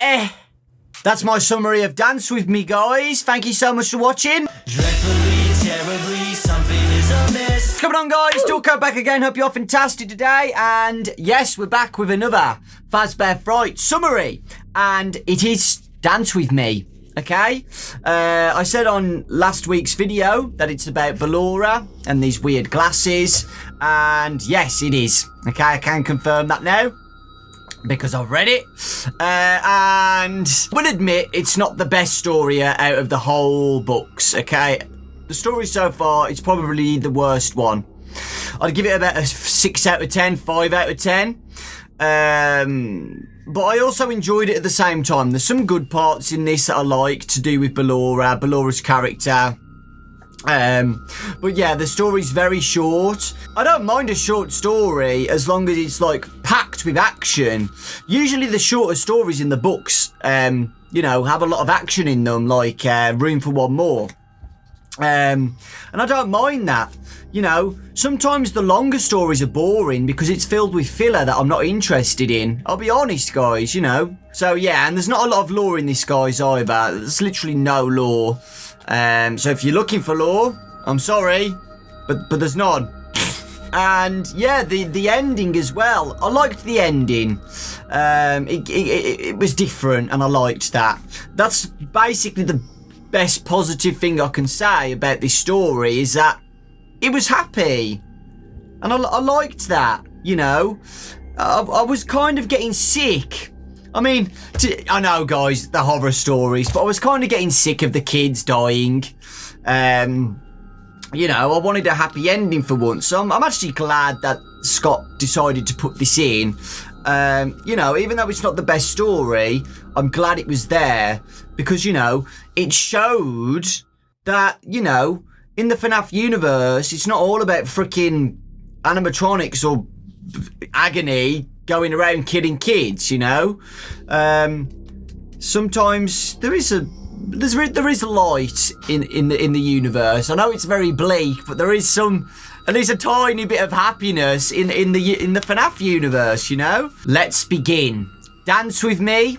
That's my summary of Dance With Me, guys. Thank you so much for watching. Dreadfully, terribly, something is amiss. Coming on, guys. Dawkbro back again. Hope you're fantastic today. And yes, we're back with another Fazbear Frights summary. And it is Dance With Me. Okay? I said on last week's video that it's about Ballora and these weird glasses. And yes, it is. Okay, I can confirm that now, because I've read it, and I will admit it's not the best story out of the whole books, okay? The story so far, it's probably the worst one. I'd give it about a 6 out of 10, 5 out of 10. But I also enjoyed it at the same time. There's some good parts in this that I like to do with Ballora's character. But yeah, the story's very short. I don't mind a short story as long as it's like packed with action. Usually the shorter stories in the books, you know, have a lot of action in them, like Room for One More. And I don't mind that. You know, sometimes the longer stories are boring because it's filled with filler that I'm not interested in. I'll be honest, guys, you know. So yeah, and there's not a lot of lore in this, guys, either. There's literally no lore. So if you're looking for lore, I'm sorry, but there's none. And yeah, the ending as well. I liked the ending. It was different, and I liked that. That's basically the best positive thing I can say about this story, is that it was happy, and I liked that. You know, I was kind of getting sick. I mean, I know, guys, the horror stories, but I was kind of getting sick of the kids dying. You know, I wanted a happy ending for once. So I'm actually glad that Scott decided to put this in. You know, even though it's not the best story, I'm glad it was there because, you know, it showed that, you know, in the FNAF universe, it's not all about freaking animatronics or agony going around killing kids, you know. Sometimes there is light in the universe. I know it's very bleak, but there is at least a tiny bit of happiness in the FNAF universe, you know. Let's begin. Dance with me.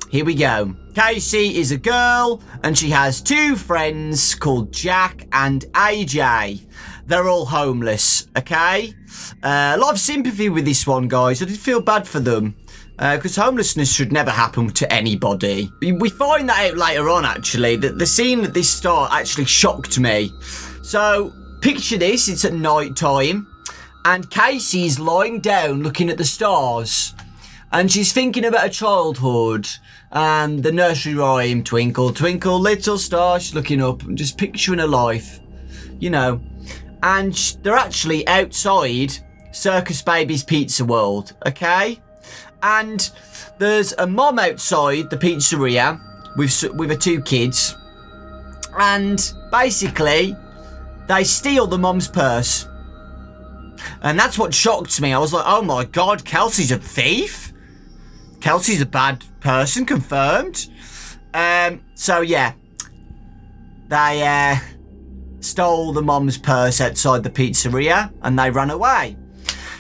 Here we go. Casey is a girl, and she has 2 friends called Jack and AJ. They're all homeless, okay? A lot of sympathy with this one, guys. I did feel bad for them, because homelessness should never happen to anybody. We find that out later on, actually. The scene at this start actually shocked me. So, picture this. It's at night time, and Casey's lying down looking at the stars, and she's thinking about her childhood and the nursery rhyme, Twinkle, twinkle, little star. She's looking up and just picturing her life, you know. And they're actually outside Circus Baby's Pizza World, okay? And there's a mom outside the pizzeria with her 2 kids. And basically, they steal the mom's purse. And that's what shocked me. I was like, oh my God, Kelsey's a thief? Kelsey's a bad person, confirmed. So yeah, they stole the mom's purse outside the pizzeria and they ran away.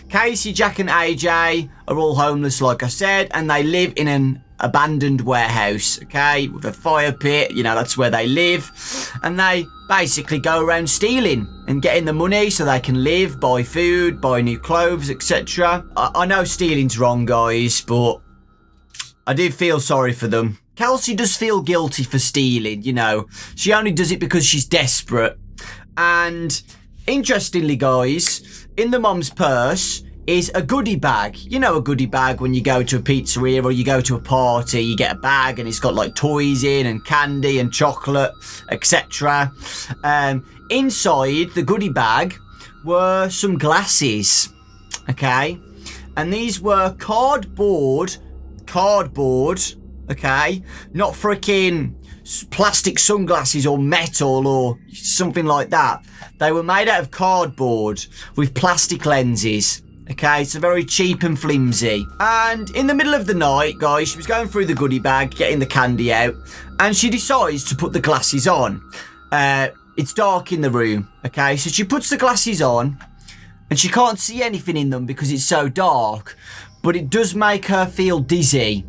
Casey, Jack and AJ are all homeless, like I said, and they live in an abandoned warehouse, okay, with a fire pit. You know, that's where they live. And they basically go around stealing and getting the money so they can live, buy food, buy new clothes, etc. I know stealing's wrong, guys, but I do feel sorry for them. Kelsey does feel guilty for stealing, you know. She only does it because she's desperate. And interestingly, guys, in the mom's purse is a goodie bag. You know, a goodie bag when you go to a pizzeria or you go to a party, you get a bag and it's got like toys in and candy and chocolate, etc. Inside the goodie bag were some glasses, okay? And these were cardboard, okay? Not freaking plastic sunglasses or metal or something like that. They were made out of cardboard with plastic lenses. Okay, so very cheap and flimsy. And in the middle of the night, guys, she was going through the goodie bag, getting the candy out, and she decides to put the glasses on. It's dark in the room, okay? So she puts the glasses on, and she can't see anything in them because it's so dark, but it does make her feel dizzy.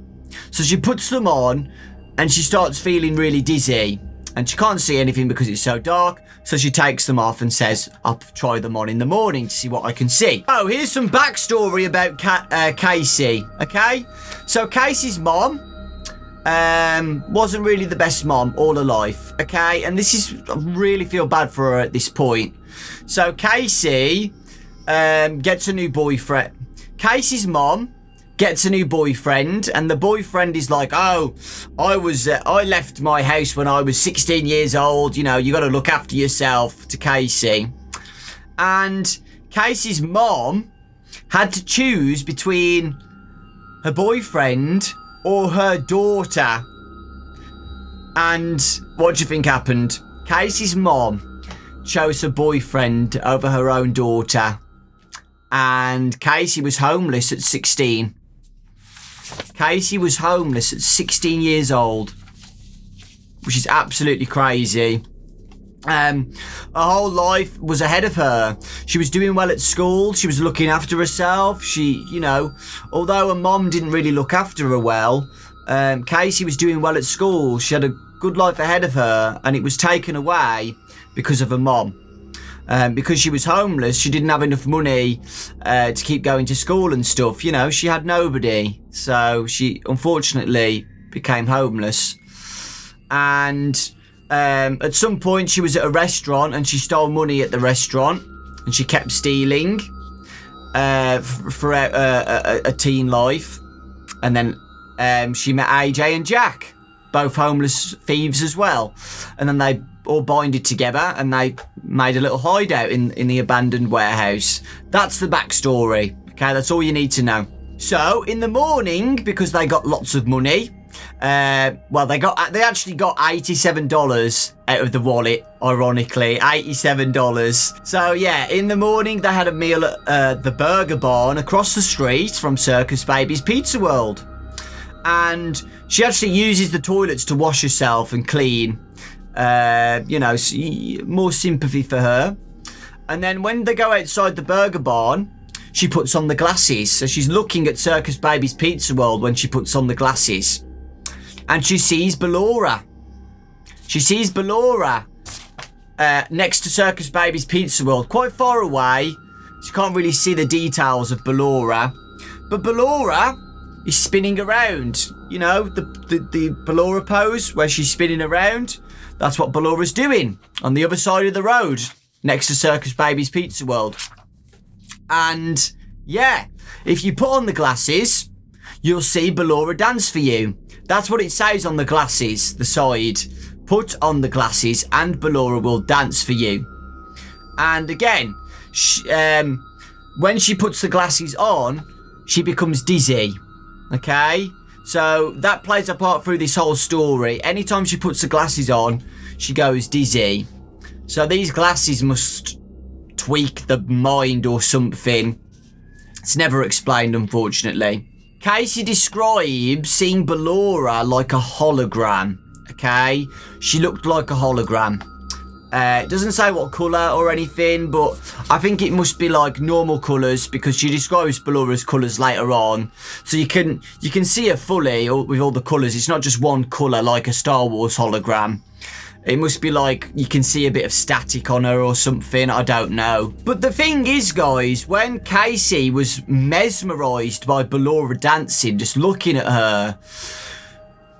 So she puts them on and she starts feeling really dizzy. And she can't see anything because it's so dark. So she takes them off and says, I'll try them on in the morning to see what I can see. Oh, here's some backstory about Casey, okay? So Casey's mom wasn't really the best mom all her life, okay? And this is, I really feel bad for her at this point. So Casey gets a new boyfriend. Casey's mom gets a new boyfriend, and the boyfriend is like, oh, I left my house when I was 16 years old, you know, you got to look after yourself, to Casey. And Casey's mom had to choose between her boyfriend or her daughter. And what do you think happened? Casey's mom chose her boyfriend over her own daughter, and Casey was homeless at 16. Casey was homeless at 16 years old, which is absolutely crazy. Her whole life was ahead of her. She was doing well at school. She was looking after herself. She, you know, although her mom didn't really look after her well, Casey was doing well at school. She had a good life ahead of her, and it was taken away because of her mom. Because she was homeless, she didn't have enough money to keep going to school and stuff. You know, she had nobody. So she, unfortunately, became homeless. And at some point, she was at a restaurant and she stole money at the restaurant. And she kept stealing for a teen life. And then she met AJ and Jack, both homeless thieves as well. And then they all binded together and they made a little hideout in the abandoned warehouse. That's the backstory. Okay, that's all you need to know. So in the morning, because they got lots of money, well, they actually got $87 out of the wallet, ironically, $87. So yeah, in the morning they had a meal at the burger barn across the street from Circus Baby's Pizza World, and she actually uses the toilets to wash herself and clean. You know, more sympathy for her. And then when they go outside the burger barn, she puts on the glasses. So she's looking at Circus Baby's Pizza World when she puts on the glasses. And she sees Ballora. She sees Ballora next to Circus Baby's Pizza World, quite far away. She can't really see the details of Ballora. But Ballora is spinning around. You know, the Ballora pose where she's spinning around. That's what Ballora's doing on the other side of the road next to Circus Baby's Pizza World. And yeah, if you put on the glasses, you'll see Ballora dance for you. That's what it says on the glasses, the side. Put on the glasses and Ballora will dance for you. And again, when she puts the glasses on, she becomes dizzy. Okay? So that plays a part through this whole story. Anytime she puts the glasses on, she goes dizzy. So these glasses must tweak the mind or something. It's never explained, unfortunately. Casey describes seeing Ballora like a hologram. Okay? She looked like a hologram. It doesn't say what colour or anything, but I think it must be like normal colours because she describes Ballora's colours later on. So you can see her fully with all the colours. It's not just one colour like a Star Wars hologram. It must be like you can see a bit of static on her or something. I don't know. But the thing is, guys, when Casey was mesmerised by Ballora dancing, just looking at her,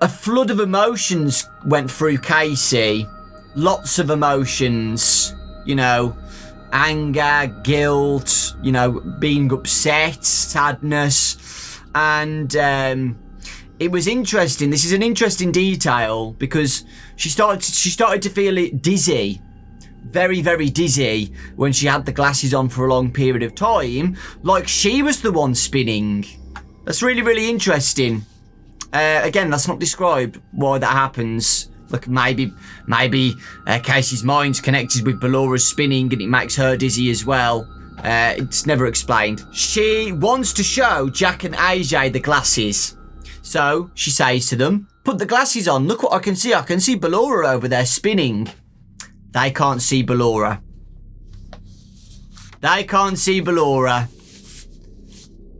a flood of emotions went through Casey. Lots of emotions, you know, anger, guilt, you know, being upset, sadness. And it was interesting. This is an interesting detail because she started to feel it dizzy. Very, very dizzy when she had the glasses on for a long period of time, like she was the one spinning. That's really, really interesting. Again, that's not described why that happens. Look, maybe Casey's mind's connected with Ballora's spinning and it makes her dizzy as well. It's never explained. She wants to show Jack and AJ the glasses. So she says to them, put the glasses on. Look what I can see. I can see Ballora over there spinning. They can't see Ballora. They can't see Ballora.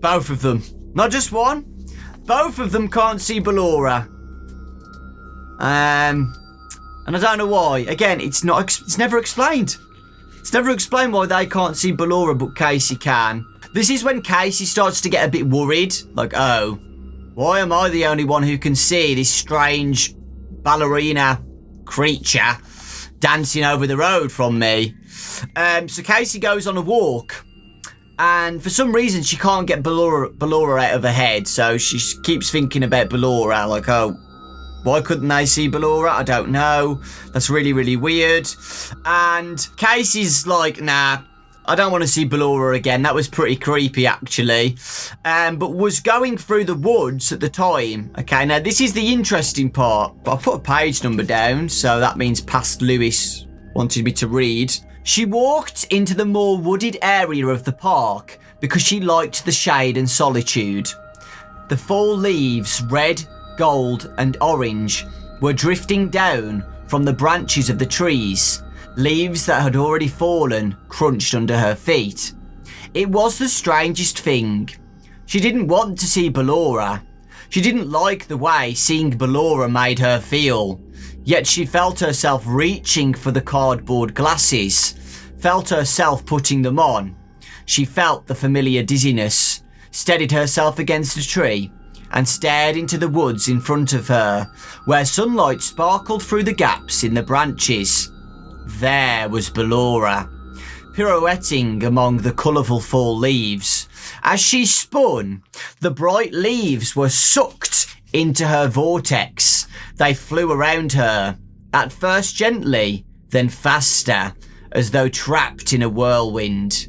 Both of them. Not just one. Both of them can't see Ballora. And I don't know why. Again, it's never explained. It's never explained why they can't see Ballora, but Casey can. This is when Casey starts to get a bit worried. Like, oh, why am I the only one who can see this strange ballerina creature dancing over the road from me? So Casey goes on a walk. And for some reason, she can't get Ballora out of her head. So she keeps thinking about Ballora. Like, oh, why couldn't they see Ballora? I don't know. That's really, really weird. And Casey's like, nah, I don't want to see Ballora again. That was pretty creepy, actually. But was going through the woods at the time. Okay, now this is the interesting part. But I put a page number down. So that means past Lewis wanted me to read. She walked into the more wooded area of the park because she liked the shade and solitude. The fall leaves, red, gold and orange, were drifting down from the branches of the trees, leaves that had already fallen crunched under her feet. It was the strangest thing. She didn't want to see Ballora. She didn't like the way seeing Ballora made her feel. Yet she felt herself reaching for the cardboard glasses, felt herself putting them on. She felt the familiar dizziness, steadied herself against a tree, and stared into the woods in front of her, where sunlight sparkled through the gaps in the branches. There was Ballora, pirouetting among the colourful fall leaves. As she spun, the bright leaves were sucked into her vortex. They flew around her, at first gently, then faster, as though trapped in a whirlwind.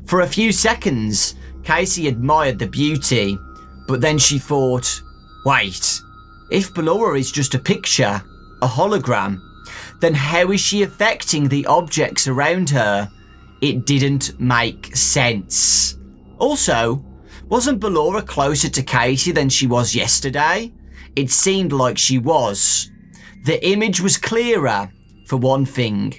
For a few seconds, Casey admired the beauty, but then she thought, wait, if Ballora is just a picture, a hologram, then how is she affecting the objects around her? It didn't make sense. Also, wasn't Ballora closer to Casey than she was yesterday? It seemed like she was. The image was clearer, for one thing.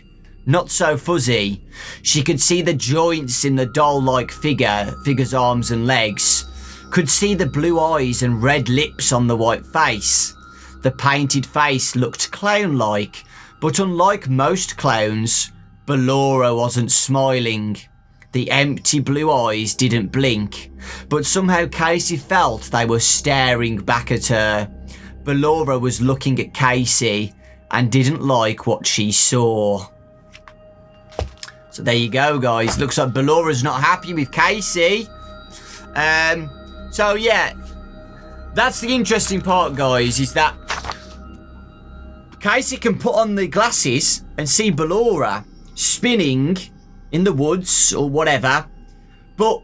Not so fuzzy. She could see the joints in the doll-like figure's arms and legs. Could see the blue eyes and red lips on the white face. The painted face looked clown-like, but unlike most clowns, Ballora wasn't smiling. The empty blue eyes didn't blink, but somehow Casey felt they were staring back at her. Ballora was looking at Casey and didn't like what she saw. So there you go, guys. Looks like Ballora's not happy with Casey. So yeah, that's the interesting part, guys, is that Casey can put on the glasses and see Ballora spinning in the woods or whatever, but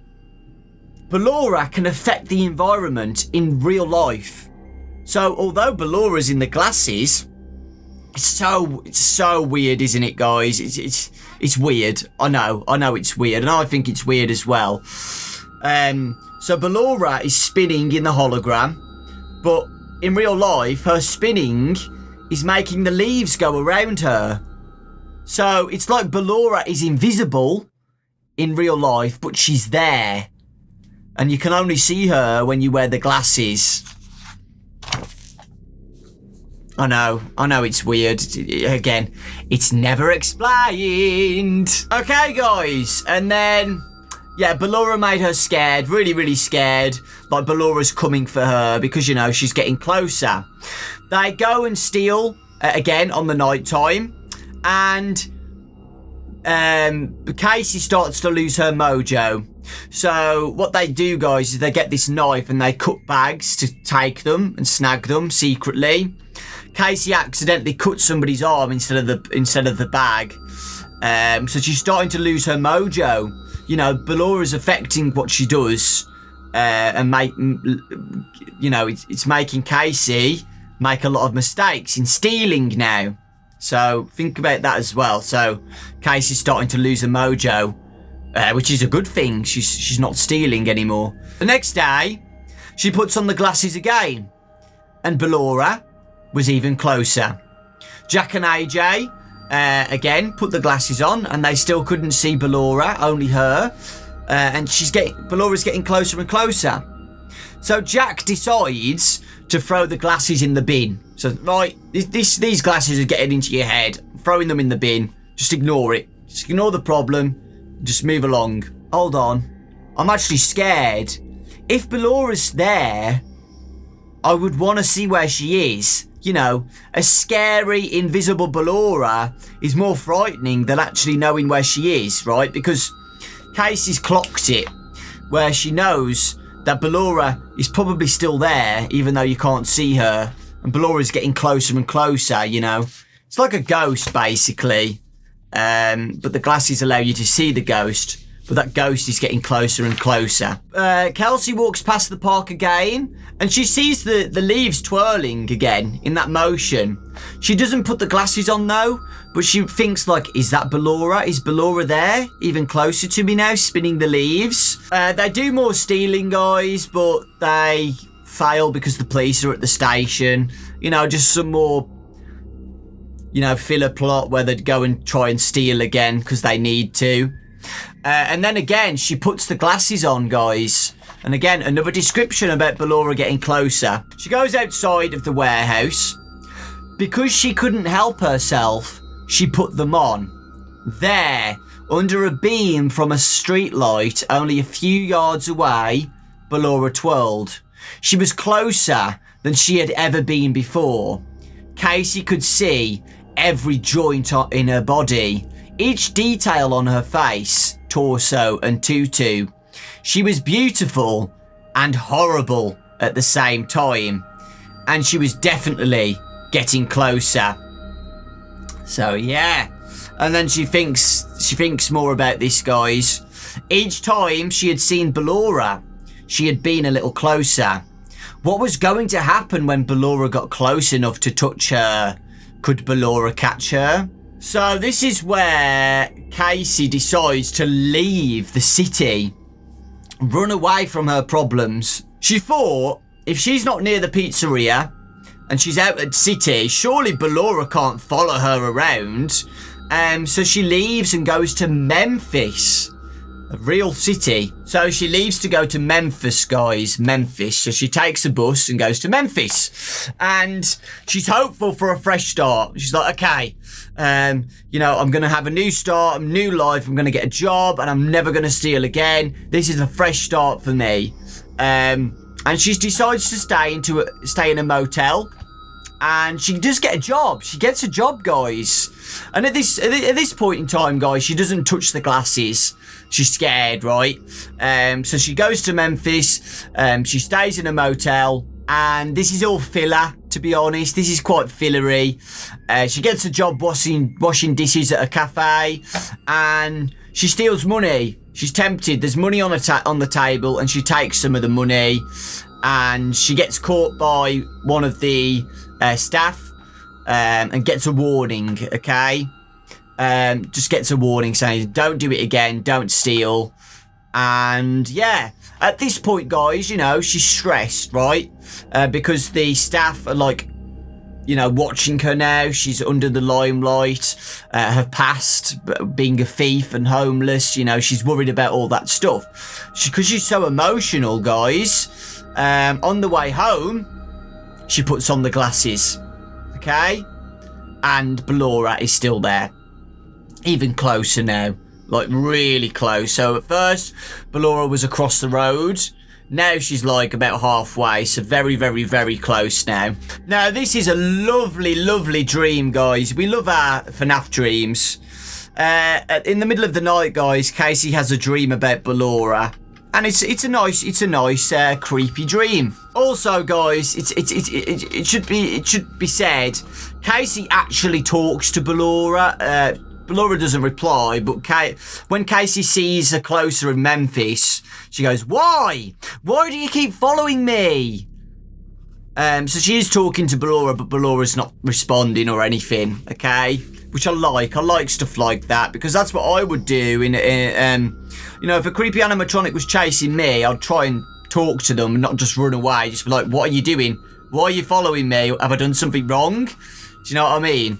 Ballora can affect the environment in real life. So although Ballora's in the glasses, it's so weird, isn't it, guys? It's weird. I know it's weird, and I think it's weird as well. So Ballora is spinning in the hologram, but in real life, her spinning is making the leaves go around her. So it's like Ballora is invisible in real life, but she's there. And you can only see her when you wear the glasses. I know it's weird. Again, it's never explained. Okay, guys, and then, yeah, Ballora made her scared, really, really scared. Like Ballora's coming for her because, you know, she's getting closer. They go and steal, again, on the night time. And Casey starts to lose her mojo. So what they do, guys, is they get this knife and they cut bags to take them and snag them secretly. Casey accidentally cuts somebody's arm instead of the bag. So she's starting to lose her mojo. You know, Ballora's affecting what she does, and it's making Casey make a lot of mistakes in stealing now. So think about that as well. So Casey's starting to lose her mojo, which is a good thing. She's not stealing anymore. The next day, she puts on the glasses again, and Ballora was even closer. Jack and AJ again put the glasses on, and they still couldn't see Ballora, only her. And Ballora's getting closer and closer. So Jack decides to throw the glasses in the bin. So, right, these glasses are getting into your head. I'm throwing them in the bin. Just ignore it. Just ignore the problem. Just move along. Hold on. I'm actually scared. If Bellora's there, I would want to see where she is. You know, a scary, invisible Bellora is more frightening than actually knowing where she is, right? Because Casey's clocked it, where she knows that Bellora is probably still there, even though you can't see her. And Bellora's getting closer and closer, you know. It's like a ghost, basically. But the glasses allow you to see the ghost. But that ghost is getting closer and closer. Kelsey walks past the park again, and she sees the leaves twirling again in that motion. She doesn't put the glasses on, though, but she thinks, like, is that Bellora? Is Bellora there? Even closer to me now, spinning the leaves. They do more stealing, guys, but they fail because the police are at the station. You know, just some more, you know, filler plot where they'd go and try and steal again because they need to. And then again, she puts the glasses on, guys. And again, another description about Bellora getting closer. She goes outside of the warehouse. Because she couldn't help herself, she put them on. There, under a beam from a street light only a few yards away, Bellora twirled. She was closer than she had ever been before. Casey could see every joint in her body, each detail on her face, torso and tutu. She was beautiful and horrible at the same time, and she was definitely getting closer. So yeah, and then she thinks more about this, guys. Each time she had seen Bellora, she had been a little closer. What was going to happen when Bellora got close enough to touch her? Could Bellora catch her? So this is where Casey decides to leave the city, run away from her problems. She thought, if she's not near the pizzeria and she's out at city, surely Bellora can't follow her around. So she leaves and goes to Memphis, a real city. So she leaves to go to Memphis, guys. Memphis. So she takes a bus and goes to Memphis. And she's hopeful for a fresh start. She's like, okay, you know, I'm going to have a new start, a new life. I'm going to get a job and I'm never going to steal again. This is a fresh start for me. And she decides to stay in a motel. And she does get a job. She gets a job, guys. And at this point in time, guys, she doesn't touch the glasses. She's scared, right? So she goes to Memphis. She stays in a motel. And this is all filler, to be honest. This is quite fillery. She gets a job washing dishes at a cafe. And she steals money. She's tempted. There's money on the table. And she takes some of the money. And she gets caught by one of the staff. And gets a warning, okay? Just gets a warning saying, don't do it again, don't steal. And yeah, at this point, guys, you know, she's stressed, right? Because the staff are like, you know, watching her now. She's under the limelight. Her past, being a thief and homeless, you know, she's worried about all that stuff. Because she's so emotional, guys. On the way home, she puts on the glasses. Okay, and Bellora is still there, even closer now, like really close. So at first, Bellora was across the road. Now she's like about halfway, so very, very, very close now. Now this is a lovely, lovely dream, guys. We love our FNAF dreams. In the middle of the night, guys, Casey has a dream about Bellora. And it's a nice creepy dream. Also, guys, it should be said, Casey actually talks to Bellora. Bellora doesn't reply, but when Casey sees her closer in Memphis, she goes, "Why? Why do you keep following me?" So she is talking to Bellora, but Bellora's not responding or anything. Okay, which I like. I like stuff like that because that's what I would do you know, if a creepy animatronic was chasing me, I'd try and talk to them and not just run away. Just be like, what are you doing? Why are you following me? Have I done something wrong? Do you know what I mean?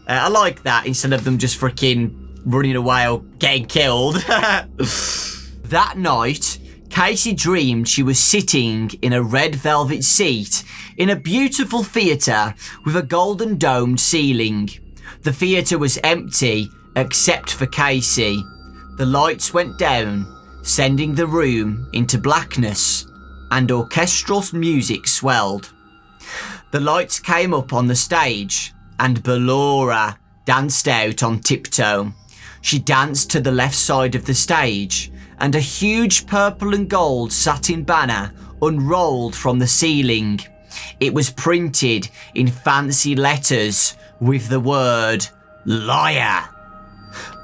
I like that instead of them just freaking running away or getting killed. That night, Casey dreamed she was sitting in a red velvet seat in a beautiful theatre with a golden domed ceiling. The theatre was empty except for Casey. The lights went down, sending the room into blackness, and orchestral music swelled. The lights came up on the stage, and Ballora danced out on tiptoe. She danced to the left side of the stage, and a huge purple and gold satin banner unrolled from the ceiling. It was printed in fancy letters with the word liar.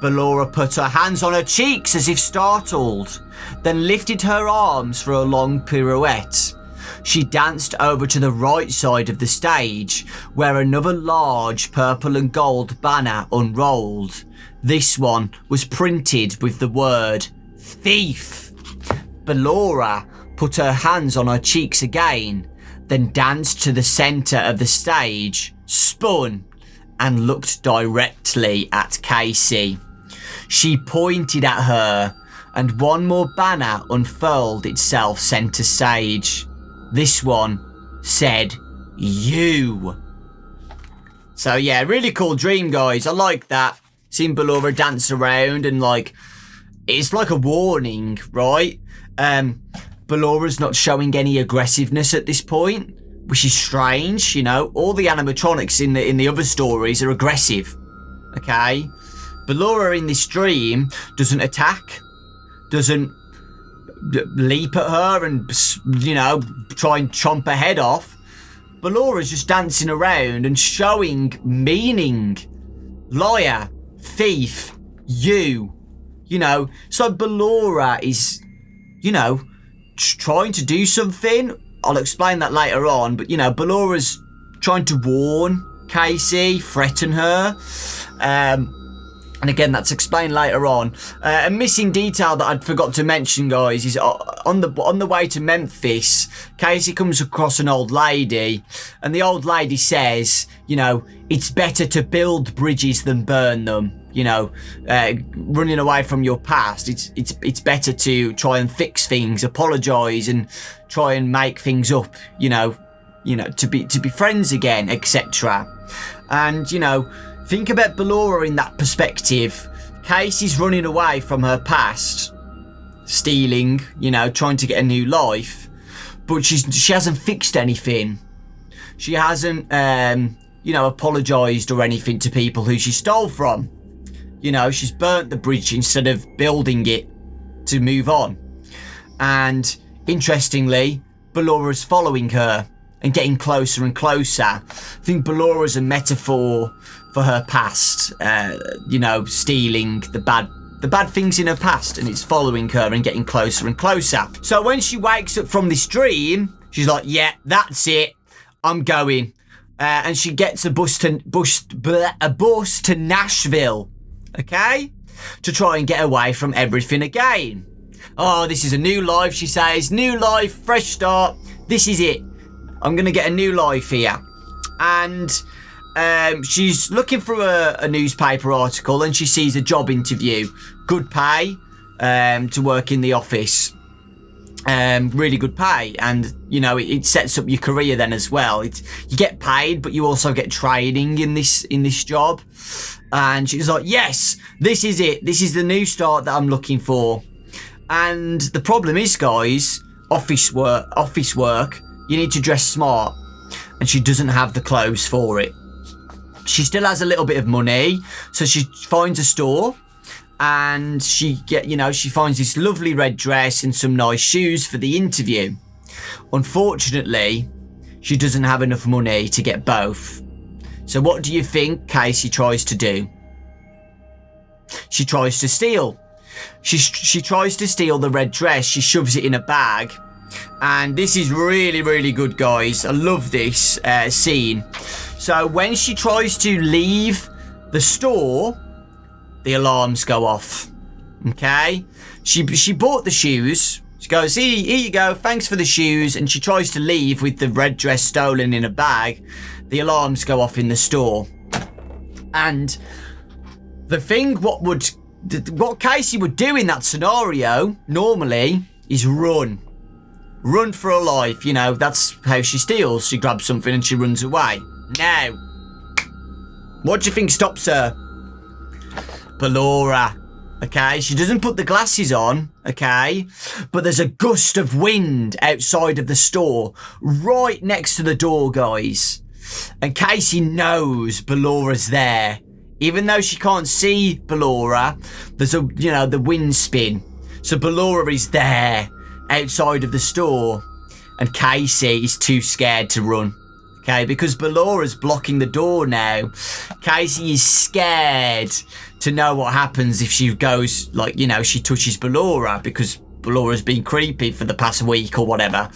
Ballora put her hands on her cheeks as if startled, then lifted her arms for a long pirouette. She danced over to the right side of the stage, where another large purple and gold banner unrolled. This one was printed with the word thief. Ballora put her hands on her cheeks again, then danced to the centre of the stage, spun, and looked directly at Casey. She pointed at her, and one more banner unfurled itself centre stage. This one said, you. So yeah, really cool dream, guys. I like that. Seeing Ballora dance around and it's like a warning, right? Ballora's not showing any aggressiveness at this point, which is strange, you know. All the animatronics in the other stories are aggressive, okay? Ballora in this dream doesn't attack, doesn't leap at her and, you know, try and chomp her head off. Ballora's just dancing around and showing meaning. Liar, thief, you know. So Ballora is, you know, trying to do something. I'll explain that later on, but, you know, Ballora's trying to warn Casey, threaten her. And again, that's explained later on. A missing detail that I'd forgot to mention, guys, is on the way to Memphis, Casey comes across an old lady, and the old lady says, you know, it's better to build bridges than burn them. You know, running away from your past, it's better to try and fix things, apologise, and try and make things up. You know, to be friends again, etc. And you know, think about Ballora in that perspective. Casey's running away from her past, stealing, you know, trying to get a new life, but she hasn't fixed anything. She hasn't, you know, apologised or anything to people who she stole from. You know, she's burnt the bridge instead of building it to move on. And interestingly, Ballora's following her and getting closer and closer. I think Ballora's a metaphor for her past, you know, stealing the bad things in her past, and it's following her and getting closer and closer. So when she wakes up from this dream, she's like, yeah, that's it, I'm going. And she gets a bus to Nashville, okay, to try and get away from everything again. Oh, this is a new life, she says. New life, fresh start. This is it. I'm going to get a new life here. And she's looking through a newspaper article, and she sees a job interview. Good pay to work in the office. Really good pay. And, you know, it sets up your career then as well. You get paid, but you also get training in this job. And she's like, yes, this is it. This is the new start that I'm looking for. And the problem is, guys, office work, you need to dress smart. And she doesn't have the clothes for it. She still has a little bit of money, so she finds a store, and she finds this lovely red dress and some nice shoes for the interview. Unfortunately, she doesn't have enough money to get both. So what do you think Casey tries to do? She tries to steal. She tries to steal the red dress. She shoves it in a bag. And this is really, really good, guys. I love this scene. So when she tries to leave the store, the alarms go off. Okay? She bought the shoes. She goes, here you go, thanks for the shoes. And she tries to leave with the red dress stolen in a bag. The alarms go off in the store. And the thing, what Casey would do in that scenario, normally, is run. Run for her life, you know, that's how she steals. She grabs something and she runs away. Now, what do you think stops her? Ballora. Okay, she doesn't put the glasses on, okay? But there's a gust of wind outside of the store, right next to the door, guys. And Casey knows Ballora's there. Even though she can't see Ballora, there's a, you know, the wind spin. So Ballora is there, outside of the store. And Casey is too scared to run. Okay, because Ballora's blocking the door now. Casey is scared to know what happens if she goes, like, you know, she touches Ballora, because Ballora's been creepy for the past week or whatever.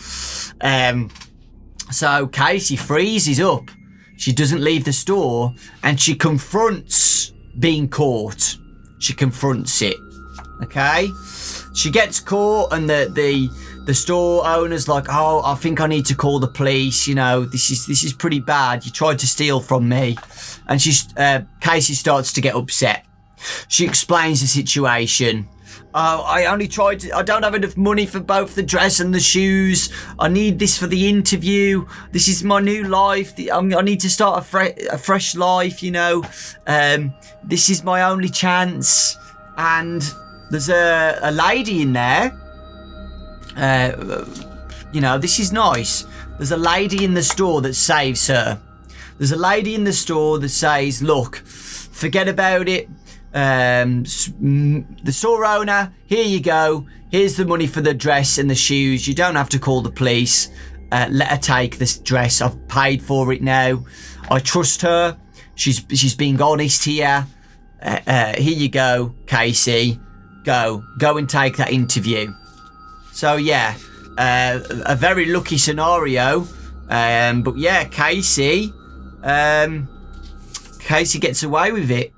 So Casey freezes up. She doesn't leave the store, and she confronts being caught. She confronts it. Okay? She gets caught, and the store owner's like, oh, I think I need to call the police. You know, this is pretty bad. You tried to steal from me. And Casey starts to get upset. She explains the situation. Oh, I don't have enough money for both the dress and the shoes. I need this for the interview. This is my new life. I need to start a fresh life, you know. This is my only chance. And there's a lady in there. You know, this is nice. There's a lady in the store that saves her. There's a lady in the store that says, look, forget about it. The store owner, here you go. Here's the money for the dress and the shoes. You don't have to call the police. Let her take this dress. I've paid for it now. I trust her. She's being honest here. Here you go, Casey. Go and take that interview. So yeah, a very lucky scenario. But yeah, Casey gets away with it.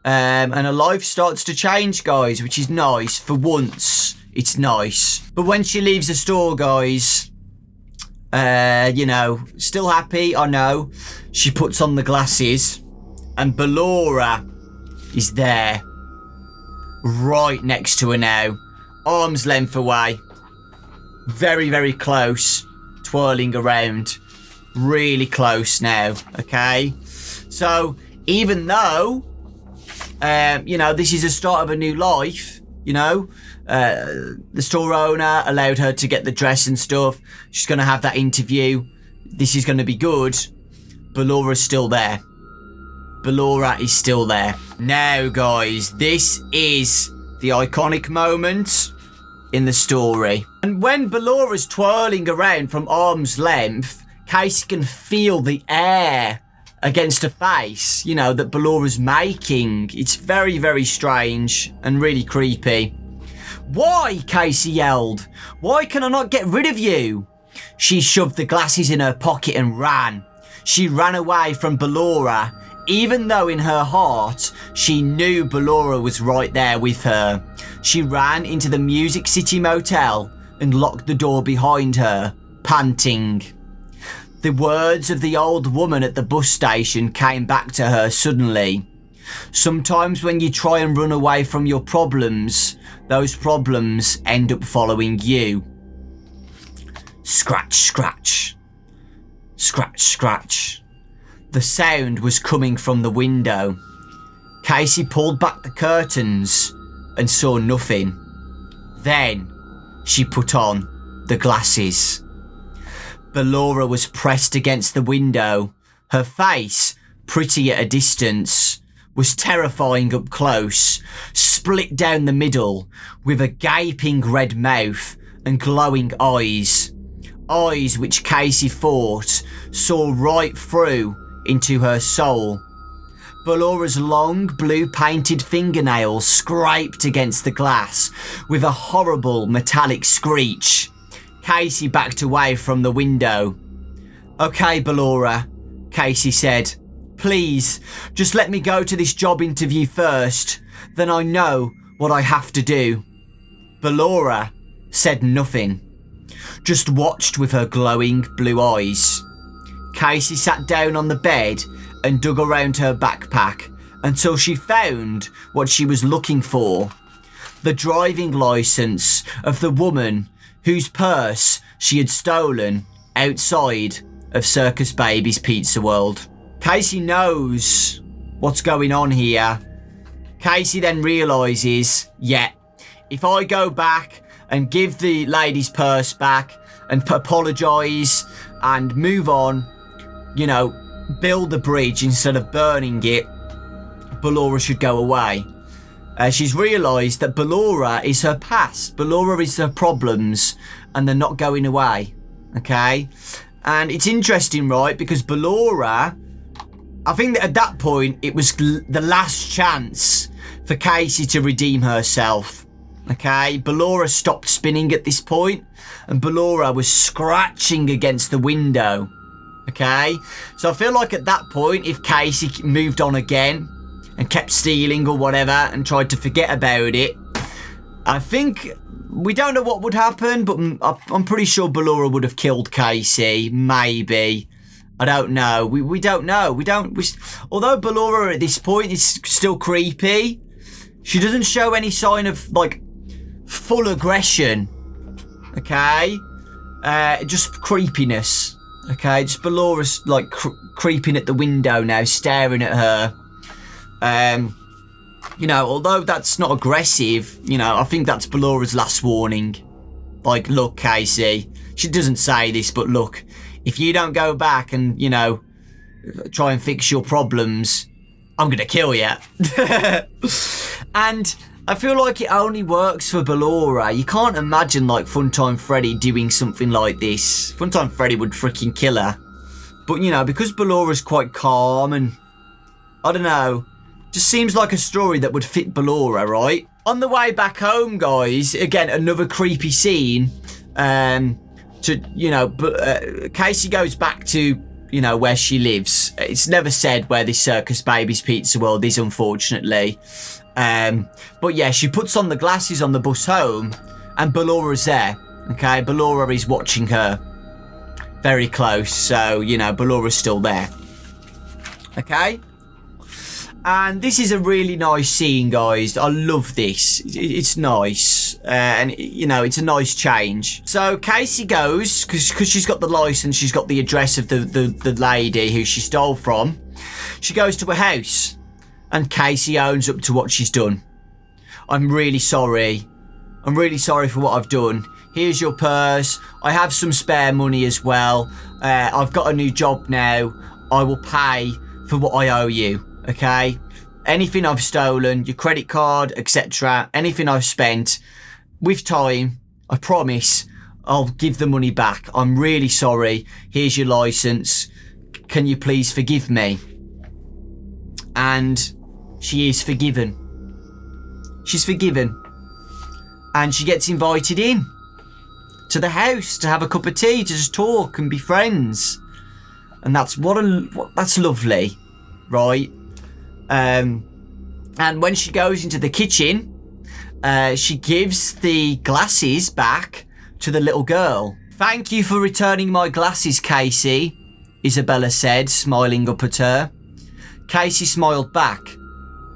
And her life starts to change, guys, which is nice. For once, it's nice. But when she leaves the store, guys, you know, still happy, I know. She puts on the glasses, and Ballora is there, right next to her now, arm's length away, very, very close, twirling around, really close now, okay? So, even though you know, this is the start of a new life, you know. The store owner allowed her to get the dress and stuff. She's going to have that interview. This is going to be good. Ballora's still there. Ballora is still there. Now, guys, this is the iconic moment in the story. And when Ballora's twirling around from arm's length, Casey can feel the air against her face, you know, that Ballora's making. It's very, very strange and really creepy. Why? Casey yelled. Why can I not get rid of you? She shoved the glasses in her pocket and ran. She ran away from Ballora, even though in her heart, she knew Ballora was right there with her. She ran into the Music City Motel and locked the door behind her, panting. The words of the old woman at the bus station came back to her suddenly. Sometimes when you try and run away from your problems, those problems end up following you. Scratch, scratch. Scratch, scratch. The sound was coming from the window. Casey pulled back the curtains and saw nothing. Then she put on the glasses. Ballora was pressed against the window. Her face, pretty at a distance, was terrifying up close, split down the middle, with a gaping red mouth and glowing eyes. Eyes which Casey thought saw right through into her soul. Ballora's long blue painted fingernails scraped against the glass with a horrible metallic screech. Casey backed away from the window. Okay, Ballora, Casey said. Please, just let me go to this job interview first. Then I know what I have to do. Ballora said nothing, just watched with her glowing blue eyes. Casey sat down on the bed and dug around her backpack until she found what she was looking for. the driving license of the woman whose purse she had stolen outside of Circus Baby's Pizza World. Casey knows what's going on here. Casey then realises, yeah, if I go back and give the lady's purse back and apologise and move on, you know, build the bridge instead of burning it, Ballora should go away. She's realised that Ballora is her past. Ballora is her problems, and they're not going away. Okay? And it's interesting, right? Because Ballora, I think that at that point, it was the last chance for Casey to redeem herself. Okay? Ballora stopped spinning at this point, and Ballora was scratching against the window. Okay? So I feel like at that point, if Casey moved on again and kept stealing or whatever and tried to forget about it, I think we don't know what would happen, but I'm pretty sure Ballora would have killed Casey. Maybe. I don't know. We don't know. Although Ballora at this point is still creepy, she doesn't show any sign of, like, full aggression. Okay? Just creepiness. Okay? Just Ballora's, like, creeping at the window now, staring at her. You know, although that's not aggressive, you know, I think that's Ballora's last warning. Like, look, Casey, she doesn't say this, but look, if you don't go back and, you know, try and fix your problems, I'm gonna kill you. And I feel like it only works for Ballora. You can't imagine, like, Funtime Freddy doing something like this. Funtime Freddy would freaking kill her. But, you know, because Ballora's quite calm and, I don't know, just seems like a story that would fit Ballora, right? On the way back home, guys, again, another creepy scene. Casey goes back to, you know, where she lives. It's never said where this Circus Baby's Pizza World is, unfortunately. But yeah, she puts on the glasses on the bus home, and Ballora's there. Okay, Ballora is watching her very close, so, you know, Ballora's still there. Okay? And this is a really nice scene, guys. I love this. It's nice. And, you know, it's a nice change. So Casey goes, because she's got the license, she's got the address of the lady who she stole from. She goes to her house. And Casey owns up to what she's done. I'm really sorry. I'm really sorry for what I've done. Here's your purse. I have some spare money as well. I've got a new job now. I will pay for what I owe you. Okay, anything I've stolen, your credit card, etc., anything I've spent, with time, I promise, I'll give the money back. I'm really sorry. Here's your license. Can you please forgive me? And she is forgiven. She's forgiven. And she gets invited in to the house to have a cup of tea, to just talk and be friends. And that's that's lovely, right? And when she goes into the kitchen, she gives the glasses back to the little girl. Thank you for returning my glasses, Casey, Isabella said, smiling up at her. Casey smiled back.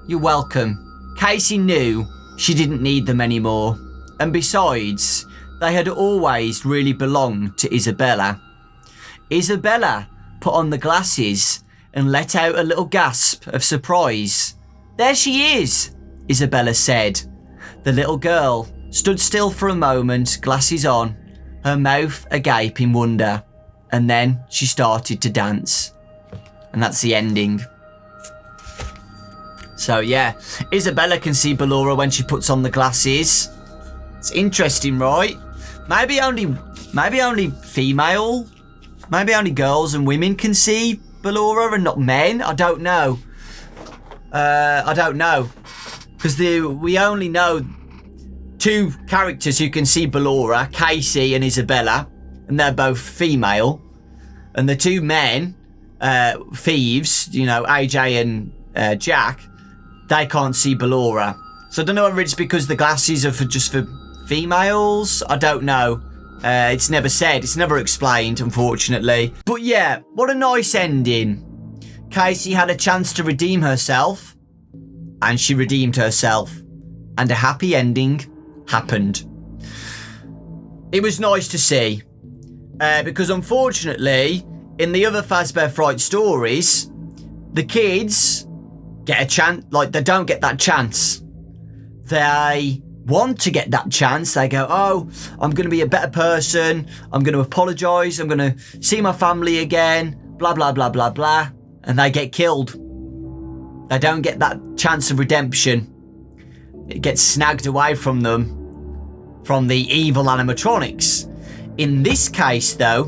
You're welcome. Casey knew she didn't need them anymore. And besides, they had always really belonged to Isabella. Isabella put on the glasses and let out a little gasp of surprise. There she is, Isabella said. The little girl stood still for a moment, glasses on, her mouth agape in wonder, and then she started to dance. And that's the ending. So yeah, Isabella can see Ballora when she puts on the glasses. It's interesting, right? Maybe only female, maybe only girls and women can see Ballora and not men. I don't know. Because we only know two characters who can see Ballora, Casey and Isabella, and they're both female. And the two men, thieves, you know, AJ and Jack, they can't see Ballora. So I don't know whether it's because the glasses are just for females. I don't know. It's never said. It's never explained, unfortunately. But yeah, what a nice ending. Casey had a chance to redeem herself, and she redeemed herself. and a happy ending happened. It was nice to see, because unfortunately, in the other Fazbear Frights stories, the kids get a chance, like they don't get that chance. They want to get that chance. They go, oh, I'm going to be a better person. I'm going to apologise. I'm going to see my family again. Blah, blah, blah, blah, blah. And they get killed. They don't get that chance of redemption. It gets snagged away from them, from the evil animatronics. In this case, though,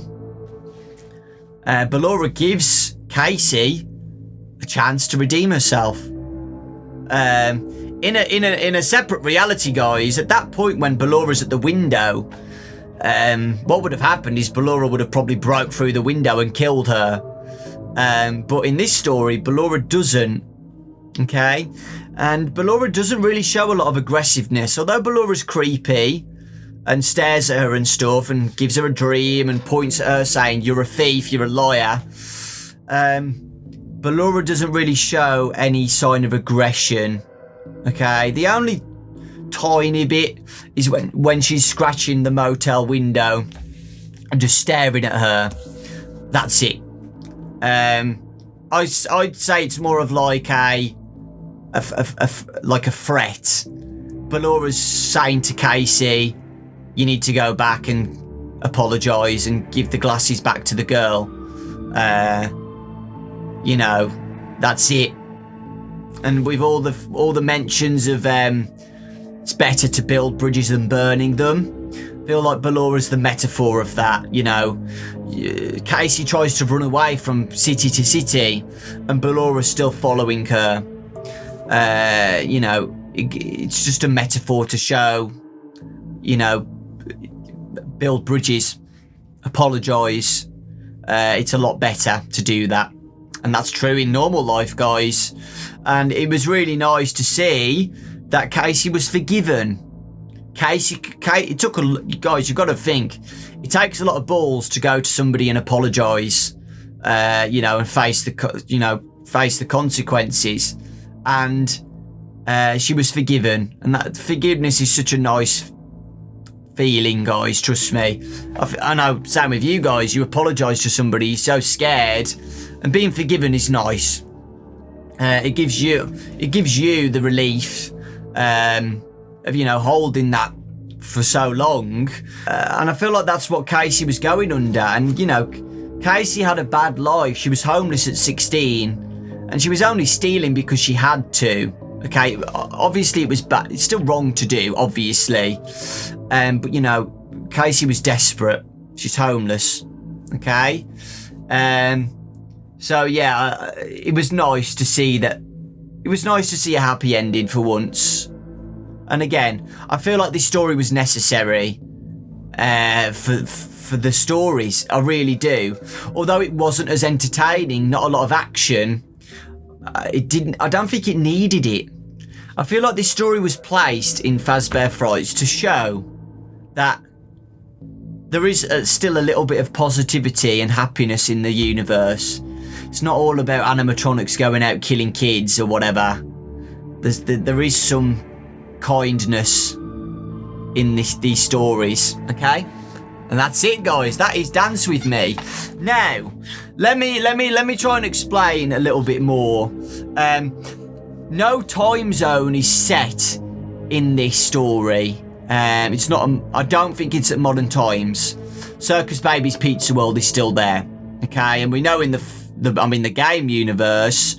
Ballora gives Casey a chance to redeem herself. In a separate reality, guys, at that point when Ballora's at the window, what would have happened is Ballora would have probably broke through the window and killed her. But in this story, Ballora doesn't. Okay? And Ballora doesn't really show a lot of aggressiveness. Although Ballora's creepy and stares at her and stuff and gives her a dream and points at her saying, you're a thief, you're a liar. Ballora doesn't really show any sign of aggression. Okay? The only tiny bit is when she's scratching the motel window and just staring at her. That's it. I'd say it's more of like a threat. Ballora's saying to Casey, you need to go back and apologise and give the glasses back to the girl. You know, that's it. And with all the mentions of it's better to build bridges than burning them, I feel like Ballora's the metaphor of that. You know, Casey tries to run away from city to city, and Ballora's still following her. You know, it's just a metaphor to show, you know, build bridges, apologise. It's a lot better to do that. And that's true in normal life, guys. And it was really nice to see that Casey was forgiven. It took guys, you've got to think, it takes a lot of balls to go to somebody and apologise, you know, and face the consequences. And she was forgiven, and that forgiveness is such a nice feeling, guys. Trust me. I know, same with you guys. You apologise to somebody, you're so scared, and being forgiven is nice. It gives you the relief of, you know, holding that for so long, and I feel like that's what Casey was going under. And you know, Casey had a bad life. She was homeless at 16, and she was only stealing because she had to. Okay, obviously it was bad. It's still wrong to do, obviously, but you know, Casey was desperate. She's homeless. Okay, so yeah, it was nice to see that. It was nice to see a happy ending for once. And again, I feel like this story was necessary for the stories. I really do. Although it wasn't as entertaining, not a lot of action. I don't think it needed it. I feel like this story was placed in Fazbear Frights to show that there is still a little bit of positivity and happiness in the universe. It's not all about animatronics going out killing kids or whatever. There is some kindness in these stories, okay? And that's it, guys. That is Dance With Me. Now, let me try and explain a little bit more. No time zone is set in this story. It's not. I don't think it's at modern times. Circus Baby's Pizza World is still there, okay? And we know in the game universe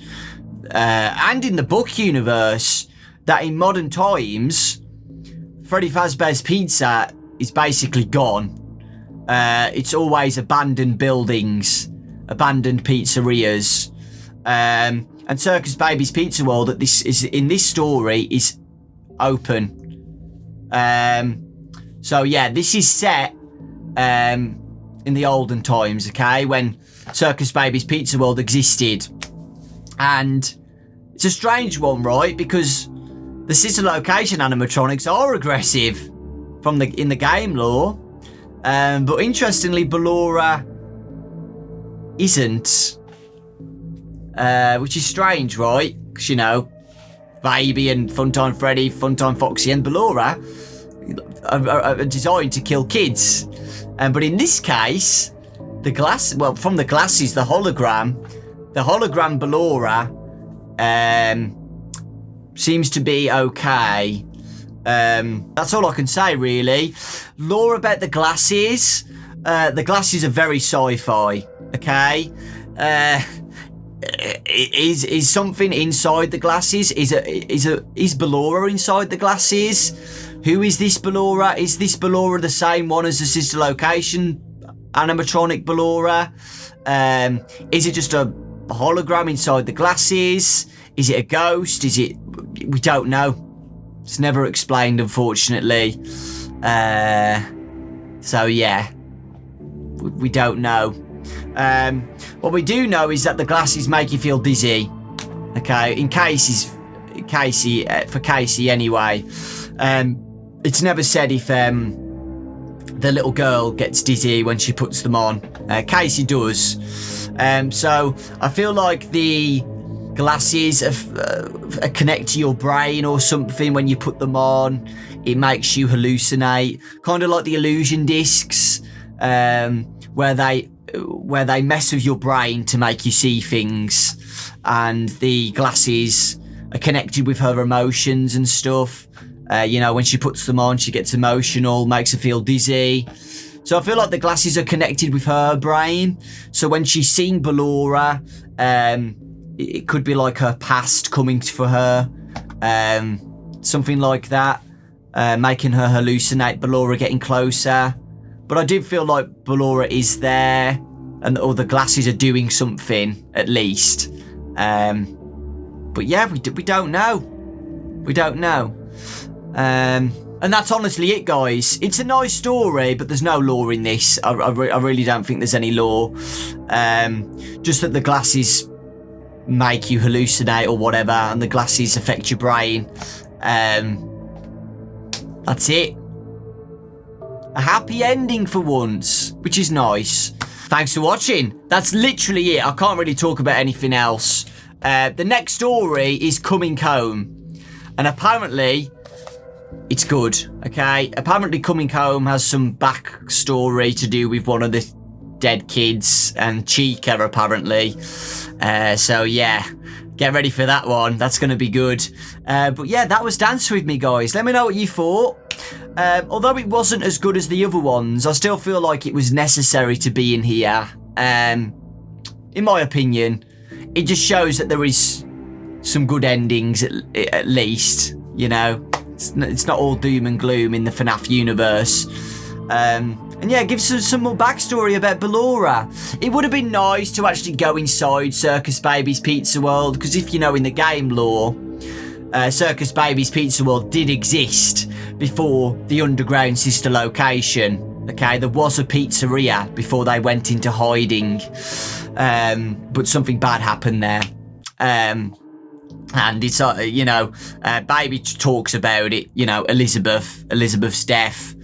and in the book universe that in modern times, Freddy Fazbear's Pizza is basically gone. It's always abandoned buildings, abandoned pizzerias, and Circus Baby's Pizza World in this story is open. So yeah, this is set in the olden times, okay, when Circus Baby's Pizza World existed, and it's a strange one, right? Because the sister location animatronics are aggressive in the game lore. But interestingly, Ballora isn't, which is strange, right? Because, you know, Baby and Funtime Freddy, Funtime Foxy and Ballora are designed to kill kids. But in this case, from the glasses, the hologram Ballora seems to be okay. That's all I can say, really. Lore about the glasses. The glasses are very sci-fi, okay? Is something inside the glasses? Is Ballora inside the glasses? Who is this Ballora? Is this Ballora the same one as the sister location animatronic Ballora? Is it just a hologram inside the glasses? Is it a ghost? We don't know. It's never explained, unfortunately. So yeah, we don't know. What we do know is that the glasses make you feel dizzy. Okay, for Casey anyway. It's never said if the little girl gets dizzy when she puts them on. Casey does. So I feel like the glasses connect to your brain or something when you put them on. It makes you hallucinate, kind of like the illusion discs, where they mess with your brain to make you see things, and the glasses are connected with her emotions and stuff. When she puts them on, she gets emotional, makes her feel dizzy. So I feel like the glasses are connected with her brain. So when she's seeing Ballora, it could be like her past coming for her, something like that, making her hallucinate Ballora getting closer. But I do feel like Ballora is there, or the glasses are doing something at least. But yeah, we don't know. We don't know. And that's honestly it, guys. It's a nice story, but there's no lore in this. I really don't think there's any lore. Just that the glasses make you hallucinate or whatever, and the glasses affect your brain. That's it. A happy ending for once, which is nice. Thanks for watching. That's literally it. I can't really talk about anything else. The next story is Coming Home, and apparently it's good, okay? Apparently Coming Home has some backstory to do with one of the dead kids and Chica, apparently. So yeah, get ready for that one. That's going to be good. But yeah, that was Dance With Me, guys. Let me know what you thought. Although it wasn't as good as the other ones, I still feel like it was necessary to be in here. In my opinion, it just shows that there is some good endings at least, you know. It's not all doom and gloom in the FNAF universe. And yeah, give some more backstory about Ballora. It would have been nice to actually go inside Circus Baby's Pizza World, because if you know in the game lore, Circus Baby's Pizza World did exist before the underground sister location. Okay, there was a pizzeria before they went into hiding, but something bad happened there. And it's, Baby talks about it, Elizabeth's death,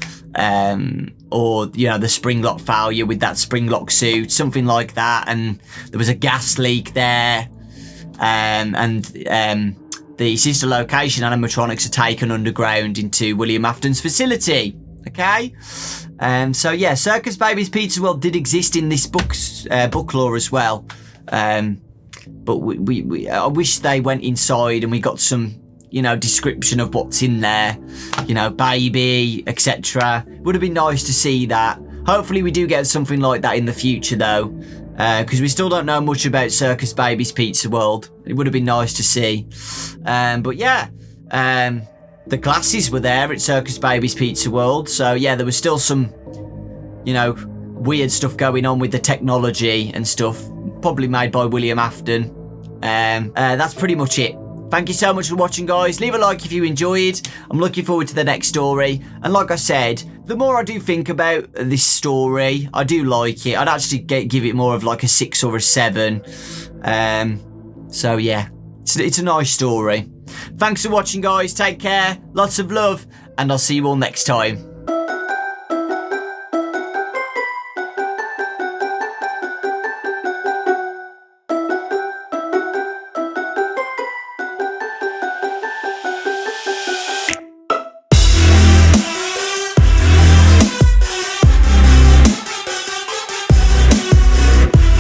or, the springlock failure with that springlock suit, something like that. And there was a gas leak there. And the sister location animatronics are taken underground into William Afton's facility. Okay? So yeah, Circus Baby's Pizza World did exist in this book lore as well. But I wish they went inside and we got some, description of what's in there, baby, etc. Would have been nice to see that. Hopefully we do get something like that in the future though, because we still don't know much about Circus Baby's Pizza World. It would have been nice to see. But yeah, the glasses were there at Circus Baby's Pizza World. So yeah, there was still some, weird stuff going on with the technology and stuff. Probably made by William Afton. That's pretty much it. Thank you so much for watching, guys. Leave a like if you enjoyed. I'm looking forward to the next story. And like I said, the more I do think about this story, I do like it. I'd actually give it more of like a 6 or a 7. So yeah, it's a nice story. Thanks for watching, guys. Take care. Lots of love. And I'll see you all next time.